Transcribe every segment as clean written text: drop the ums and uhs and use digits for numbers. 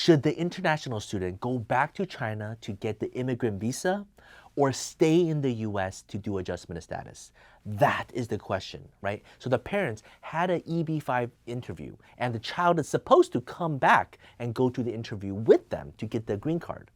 Should the international student go back to China to get the immigrant visa or stay in the US to do adjustment of status? That is the question, right? So the parents had an EB-5 interview and the child is supposed to come back and go to the interview with them to get the green card.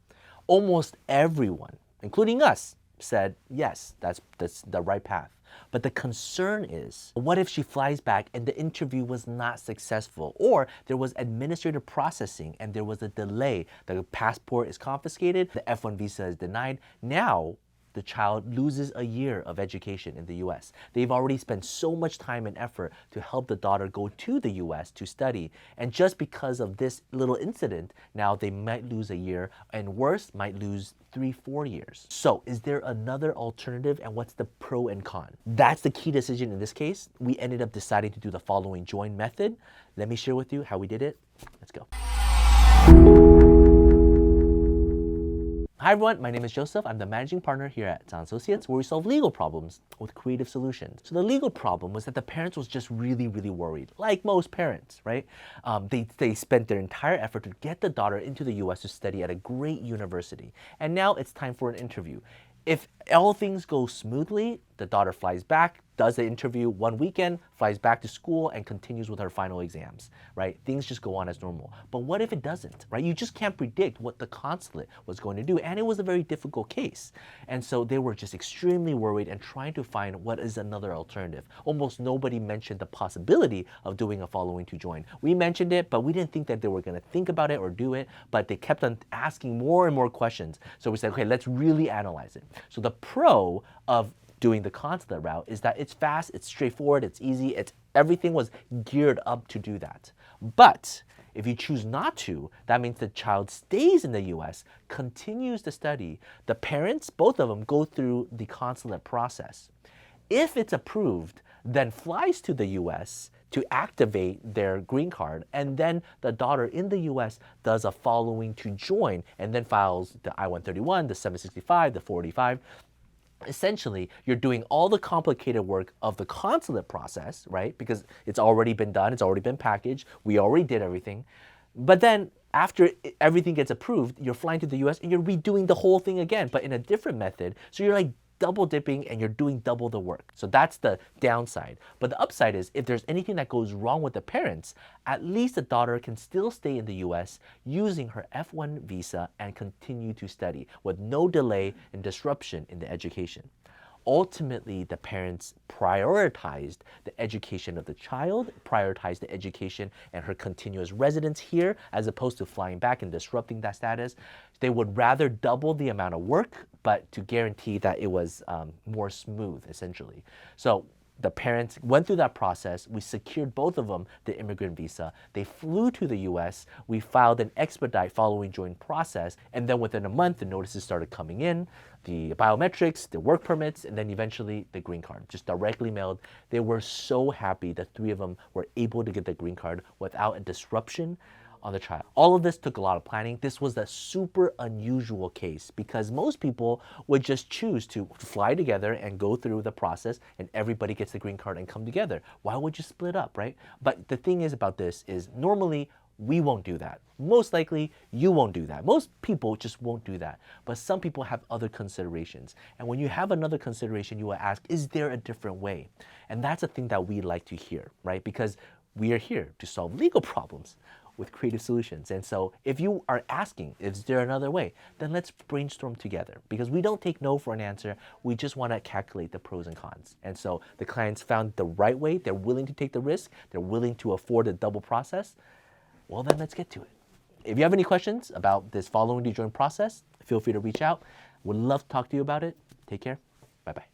Almost everyone, including us, said, yes, that's the right path. But the concern is, what if she flies back and the interview was not successful, or there was administrative processing and there was a delay, the passport is confiscated, the F-1 visa is denied. Now, the child loses a year of education in the US. They've already spent so much time and effort to help the daughter go to the US to study. And just because of this little incident, now they might lose a year, and worse, might lose 3-4 years. So is there another alternative, and what's the pro and con? That's the key decision in this case. We ended up deciding to do the following join method. Let me share with you how we did it. Let's go. Hi everyone, my name is Joseph. I'm the managing partner here at Tsang and Associates, where we solve legal problems with creative solutions. So the legal problem was that the parents was just really worried, like most parents, right? They spent their entire effort to get the daughter into the US to study at a great university. And now it's time for an interview. If all things go smoothly, the daughter flies back, does the interview one weekend, flies back to school, and continues with her final exams, right? Things just go on as normal. But what if it doesn't, right? You just can't predict what the consulate was going to do, and it was a very difficult case. And so they were just extremely worried and trying to find what is another alternative. Almost nobody mentioned the possibility of doing a following to join. We mentioned it, but we didn't think that they were going to think about it or do it, but they kept on asking more and more questions. So we said, okay, let's really analyze it. So the pro of doing the consulate route is that it's fast, it's straightforward, it's easy, everything was geared up to do that. But if you choose not to, that means the child stays in the US, continues to study. The parents, both of them, go through the consulate process. If it's approved, then flies to the US to activate their green card, and then the daughter in the US does a following to join, and then files the I-131, the 765, the 485. Essentially, you're doing all the complicated work of the consulate process, right? Because it's already been done, it's already been packaged, we already did everything. But then after everything gets approved, you're flying to the US and you're redoing the whole thing again, but in a different method. So you're like double dipping and you're doing double the work. So that's the downside. But the upside is if there's anything that goes wrong with the parents, at least the daughter can still stay in the US using her F-1 visa and continue to study with no delay and disruption in the education. Ultimately, the parents prioritized the education of the child, prioritized the education and her continuous residence here, as opposed to flying back and disrupting that status. They would rather double the amount of work, but to guarantee that it was more smooth, essentially. So the parents went through that process. We secured both of them the immigrant visa. They flew to the US. We filed an expedite following joint process. And then within a month, the notices started coming in, the biometrics, the work permits, and then eventually the green card, just directly mailed. They were so happy the three of them were able to get the green card without a disruption on the child. All of this took a lot of planning. This was a super unusual case because most people would just choose to fly together and go through the process and everybody gets the green card and come together. Why would you split up, right? But the thing is about this is normally we won't do that. Most likely you won't do that. Most people just won't do that. But some people have other considerations. And when you have another consideration, you will ask, is there a different way? And that's a thing that we like to hear, right? Because we are here to solve legal problems with creative solutions. And so if you are asking, is there another way? Then let's brainstorm together, because we don't take no for an answer. We just want to calculate the pros and cons. And so the clients found the right way. They're willing to take the risk. They're willing to afford a double process. Well, then let's get to it. If you have any questions about this following to join process, feel free to reach out. Would love to talk to you about it. Take care. Bye-bye.